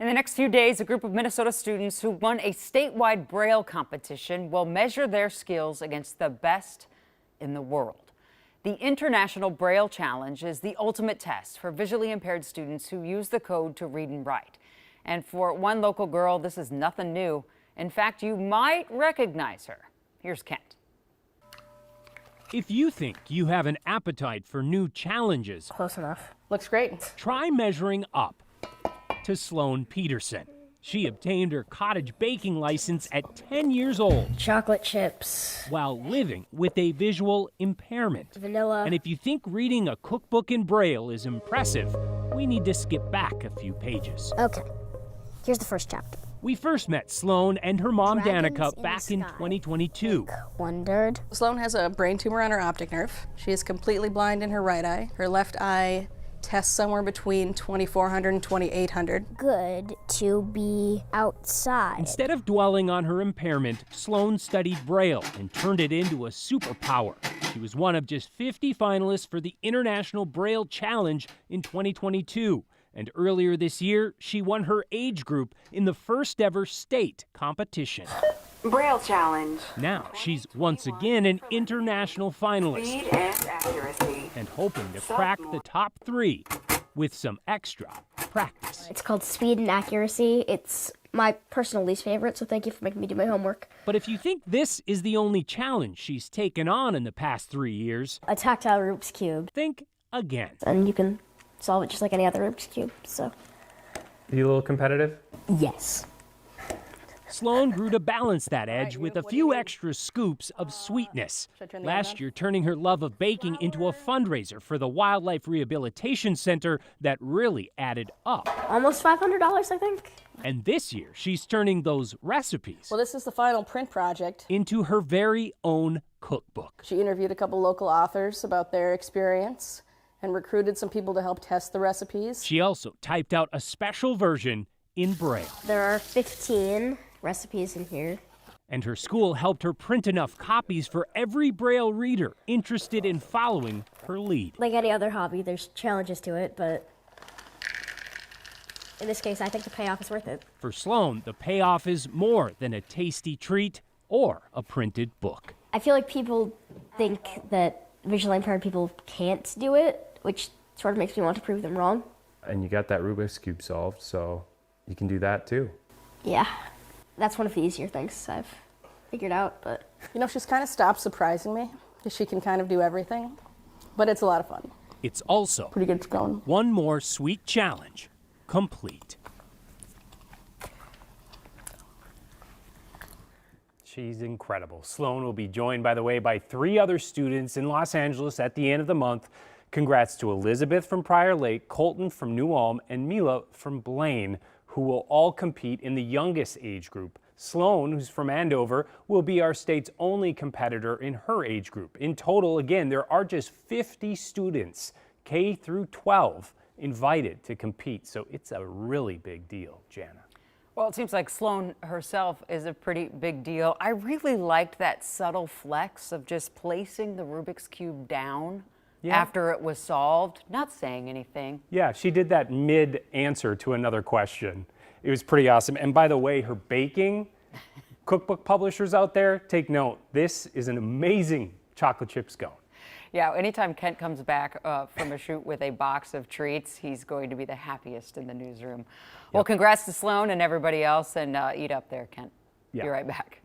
In the next few days, a group of Minnesota students who won a statewide Braille competition will measure their skills against the best in the world. The International Braille Challenge is the ultimate test for visually impaired students who use the code to read and write. And for one local girl, this is nothing new. In fact, you might recognize her. Here's Kent. If you think you have an appetite for new challenges, Close enough. Looks great. try measuring up to Sloan Peterson. She obtained her cottage baking license at 10 years old Chocolate chips. while living with a visual impairment. Vanilla. And if you think reading a cookbook in Braille is impressive, we need to skip back a few pages. Okay, here's the first chapter. We first met Sloan and her mom Dragons Danica in back the in sky. 2022. Wondered. Sloan has a brain tumor on her optic nerve. She is completely blind in her right eye. Her left eye tests somewhere between 2400 and 2800. Good to be outside. Instead of dwelling on her impairment, Sloan studied Braille and turned it into a superpower. She was one of just 50 finalists for the International Braille Challenge in 2022. And earlier this year, she won her age group in the first ever state competition. Braille Challenge. Now she's once again an international finalist Speed and accuracy. and hoping to crack the top 3 with some extra practice. It's called Speed and Accuracy. It's my personal least favorite, so thank you for making me do my homework. But if you think this is the only challenge she's taken on in the past 3 years, A tactile Rubik's Cube. think again. And you can solve it just like any other Rubik's Cube, so. Are you a little competitive? Yes. Sloan grew to balance that edge with a few extra scoops of sweetness. Should I turn the Last oven on? year, turning her love of baking into a fundraiser for the Wildlife Rehabilitation Center that really added up. Almost $500, I think. And this year, she's turning those recipes Well, this is the final print project. into her very own cookbook. She interviewed a couple local authors about their experience and recruited some people to help test the recipes. She also typed out a special version in Braille. There are 15 recipes in here. And her school helped her print enough copies for every Braille reader interested in following her lead. Like any other hobby, there's challenges to it, but in this case, I think the payoff is worth it. For Sloan, the payoff is more than a tasty treat or a printed book. I feel like people think that visually impaired people can't do it, which sort of makes me want to prove them wrong. And you got that Rubik's Cube solved, so you can do that too. Yeah, that's one of the easier things I've figured out, but You know, she's kind of stopped surprising me because she can kind of do everything, but it's a lot of fun. It's also Pretty good going. one more sweet challenge complete. She's incredible. Sloan will be joined, by the way, by 3 other students in Los Angeles at the end of the month. Congrats to Elizabeth from Prior Lake, Colton from New Ulm, and Mila from Blaine, who will all compete in the youngest age group. Sloan, who's from Andover, will be our state's only competitor in her age group. In total, again, there are just 50 students, K through 12, invited to compete. So it's a really big deal, Jana. Well, it seems like Sloan herself is a pretty big deal. I really liked that subtle flex of just placing the Rubik's Cube down after it was solved, not saying anything. Yeah, she did that mid-answer to another question. It was pretty awesome. And by the way, her baking, cookbook publishers out there, take note. This is an amazing chocolate chip scone. Yeah, anytime Kent comes back from a shoot with a box of treats, he's going to be the happiest in the newsroom. Well, congrats to Sloan and everybody else, and eat up there, Kent. Yeah. Be right back.